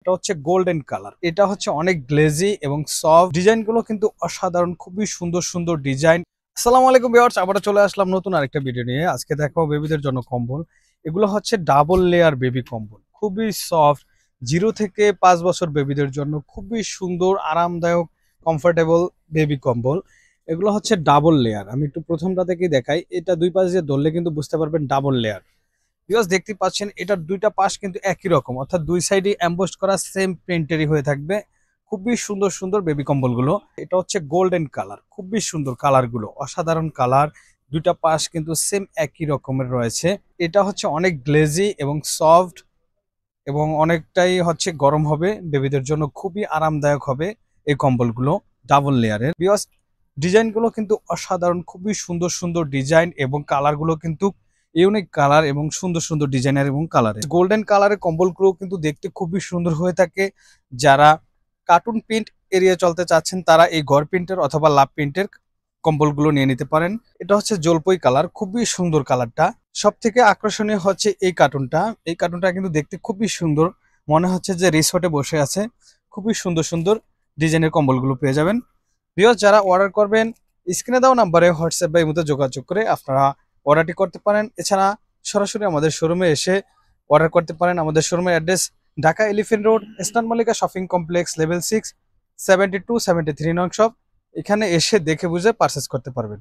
এটা হচ্ছে golden colour. এটা হচ্ছে অনেক গ্লেজি এবং সফট। ডিজাইন গুলো কিন্তু অসাধারণ, খুবই সুন্দর সুন্দর ডিজাইন। আসসালামু আলাইকুম ভিউয়ার্স, আবারো চলে আসলাম নতুন আরেকটা ভিডিও নিয়ে। আজকে দেখো বেবিদের জন্য কম্বল। এগুলো হচ্ছে ডাবল লেয়ার বেবি কম্বল, খুবই সফট। 0 থেকে 5 বছর বেবিদের জন্য খুবই সুন্দর, আরামদায়ক, কমফোর্টেবল বেবি কম্বল। এগুলো হচ্ছে ডাবল লেয়ার। আমি একটু প্রথমটা থেকে দেখাই। এটা দুই পাশ দিয়ে ধরলে কিন্তু বুঝতে পারবেন ডাবল লেয়ার। ভিউয়ার্স দেখতে পাচ্ছেন এটার দুইটা পাশ কিন্তু একই রকম, অর্থাৎ দুই সাইডে এমবোসড করা সেম প্রিন্টেরই হয়ে থাকবে। খুবই সুন্দর সুন্দর বেবি কম্বলগুলো। এটা হচ্ছে গোল্ডেন কালার, খুবই সুন্দর কালারগুলো, অসাধারণ কালার। দুইটা পাশ কিন্তু সেম একই রকমের রয়েছে। এটা হচ্ছে অনেক গ্লেজি এবং সফট এবং অনেকটাই হচ্ছে গরম হবে বেবিদের জন্য, খুবই আরামদায়ক হবে এই কম্বলগুলো ডাবল লেয়ারের। ভিউয়ার্স ডিজাইনগুলো কিন্তু অসাধারণ, খুবই সুন্দর সুন্দর ডিজাইন এবং কালারগুলো কিন্তু ইউনিক কালার এবং সুন্দর সুন্দর ডিজাইনের এবং কালারের। গোল্ডেন কালারের কম্বলগুলো কিন্তু দেখতে খুবই সুন্দর হয়ে থাকে। যারা কার্টুন প্রিন্ট এরিয়া চলতে চাচ্ছেন তারা এই গড় প্রিন্টের অথবা লাভ প্রিন্টের কম্বলগুলো নিয়ে নিতে পারেন। এটা হচ্ছে জলপাই কালার, খুবই সুন্দর কালারটা। সব থেকে আকর্ষণীয় হচ্ছে এই কার্টুনটা। এই কার্টুনটা কিন্তু দেখতে খুবই সুন্দর, মনে হচ্ছে যে রিসোর্টে বসে আছে। খুবই সুন্দর সুন্দর ডিজাইনের কম্বলগুলো পেয়ে যাবেন। ভিউয়ার্স যারা অর্ডার করবেন স্ক্রিনে দেওয়া নাম্বারে হোয়াটসঅ্যাপ বা ইমোতে যোগাযোগ করে আপনারা অর্ডারটি করতে পারেন। এছাড়া সরাসরি আমাদের শোরুমে এসে অর্ডার করতে পারেন। আমাদের শোরুমের address Dhaka elephant road, eastern Mallika shopping complex, level 6, 72-73 নং শপ। এখানে এসে দেখে বুঝে পারচেস করতে পারবেন।